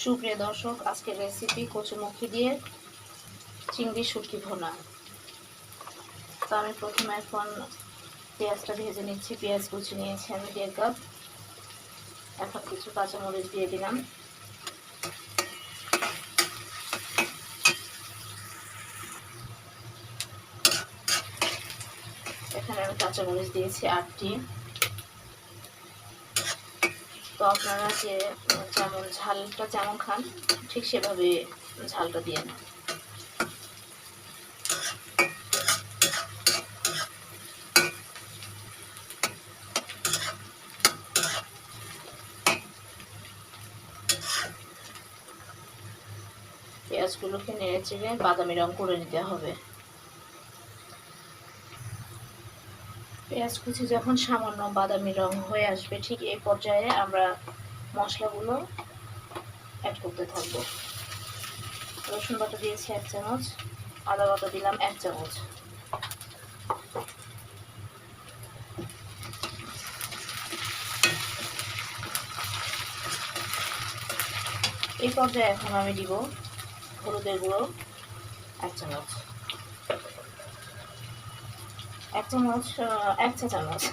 সুপ্রিয় দর্শক, আজকের রেসিপি কচুমুখী দিয়ে চিংড়ি শুটকি ভুনা। তো আমি প্রথমে এখন পেঁয়াজটা ভেজে নিচ্ছি। পেঁয়াজ কুচি নিয়েছি আমি 1.5 কাপ। এখন কিছু কাঁচামরিচ দিয়ে দিলাম। এখানে আমি কাঁচামরিচ দিয়েছি 8টি। তো আপনারা যেমন ঝালটা যেমন খান ঠিক সেভাবে ঝালটা দিয়ে নেন। পেঁয়াজগুলোকে নেড়ে চেড়ে বাদামি রং করে নিতে হবে। পেঁয়াজ কুচি যখন সামান্য বাদামি রং হয়ে আসবে, ঠিক এই পর্যায়ে আমরা মশলাগুলো অ্যাড করতে থাকবো। রসুন বাটা দিয়েছি 1 চামচ, আদা বাটা দিলাম 1 চামচ। এই পর্যায়ে এখন আমি দিব হলুদের গুঁড়ো 1 চামচ, 1 চামচ 1 চা চামচ।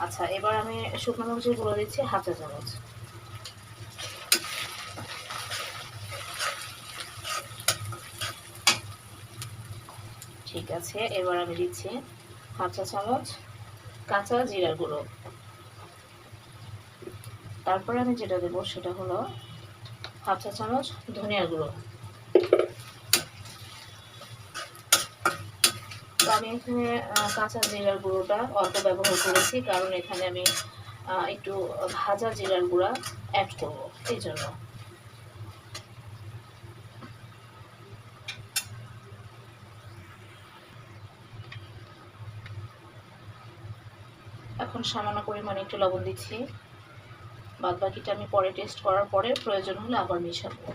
আচ্ছা, এবার আমি শুকনো মরিচের গুঁড়ো দিচ্ছি 1/2 চা চামচ। ঠিক আছে, এবার আমি দিচ্ছি 1/2 চা চামচ কাঁচা জিরার গুঁড়ো। তারপরে আমি যেটা দেবো সেটা হলো 1/2 চা চামচ ধনিয়ার গুঁড়ো। তো আমি এখানে কাঁচা জিরার গুঁড়োটা অল্প ব্যবহার করেছি, কারণ এখানে আমি একটু ভাজা জিরার গুঁড়া অ্যাড করব, এই জন্য। এখন সামান্য পরিমাণে একটু লবণ দিচ্ছি। বাদ বাকিটা আমি পরে টেস্ট করার পরে প্রয়োজন হলে আবার মিশাবো।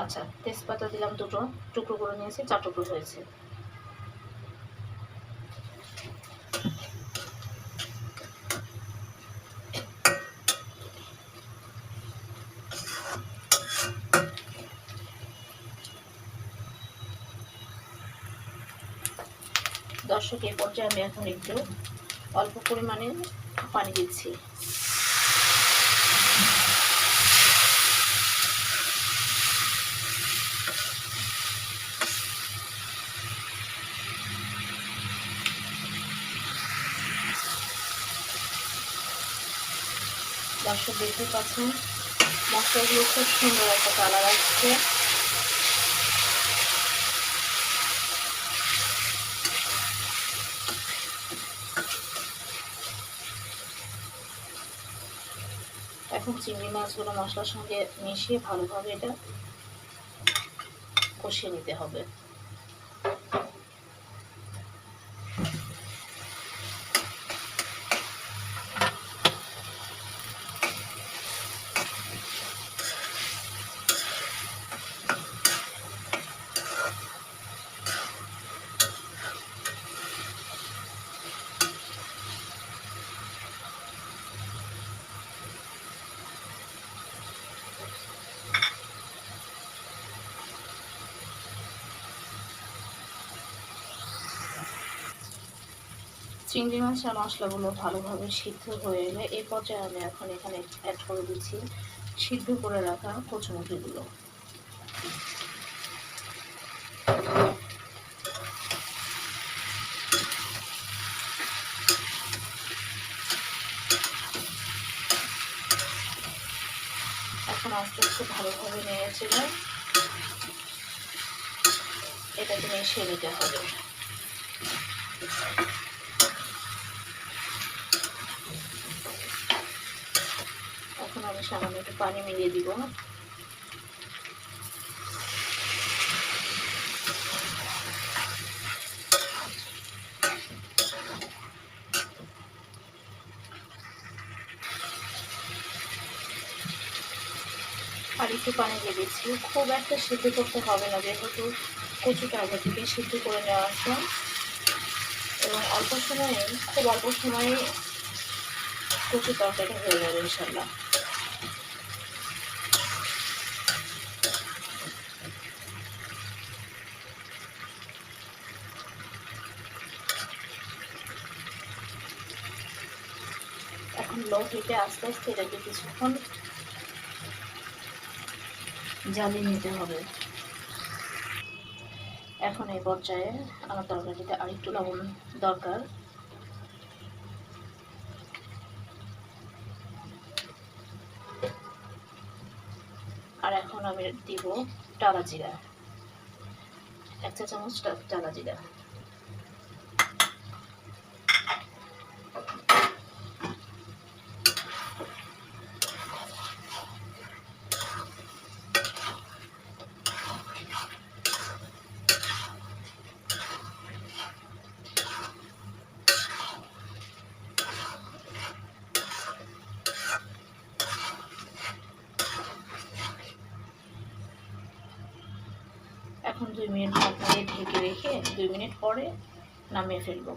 আচ্ছা, তেজপাতা দিলাম 2টো, টুকরো করে নিয়েছি, 4 টুকরো হয়েছে। দর্শক, এই পর্যায়ে আমি এখন একটু অল্প পরিমাণে পানি দিচ্ছি। দর্শক, দেখতে পাচ্ছেন মশলাগুলো খুব সুন্দর একটা কালার আসছে। এখন চিংড়ি মাছগুলো মশলার সঙ্গে মিশিয়ে ভালোভাবে এটা কষিয়ে নিতে হবে। চিংড়ি মাছ আর মশলাগুলো ভালোভাবে সিদ্ধ হয়ে এলে এই পর্যায়ে আমি এখন এখানে অ্যাড করে দিচ্ছি সিদ্ধ করে রাখা কচুমুখিগুলো। এখন আস্তে আস্তে ভালোভাবে নেড়েচেড়ে এটাকে মিশিয়ে নিতে হবে। এখন আমি সামান্য একটু পানি মিলিয়ে দিব। আর একটু পানি দিয়ে দিচ্ছি। খুব একটা সিদ্ধ করতে হবে না, যেহেতু কচুটা আগে থেকে সিদ্ধ করে নেওয়া আছে, এবং খুব অল্প সময়ে কচু তরকারি হয়ে যাবে ইনশাল্লাহ। এখন লো হিটে আস্তে আস্তে এটাকে কিছুক্ষণ জ্বালিয়ে নিতে হবে। এখন এই পর্যায়ে আমার তরকারিতে আরেকটু লবণ দরকার। আর এখন আমি দিব টালা জিরা, 1 চা চামচ টালা জিরা। এখন 2 মিনিট ঢাকনা দিয়ে ঢেকে রেখে 2 মিনিট পরে নামিয়ে ফেলবো।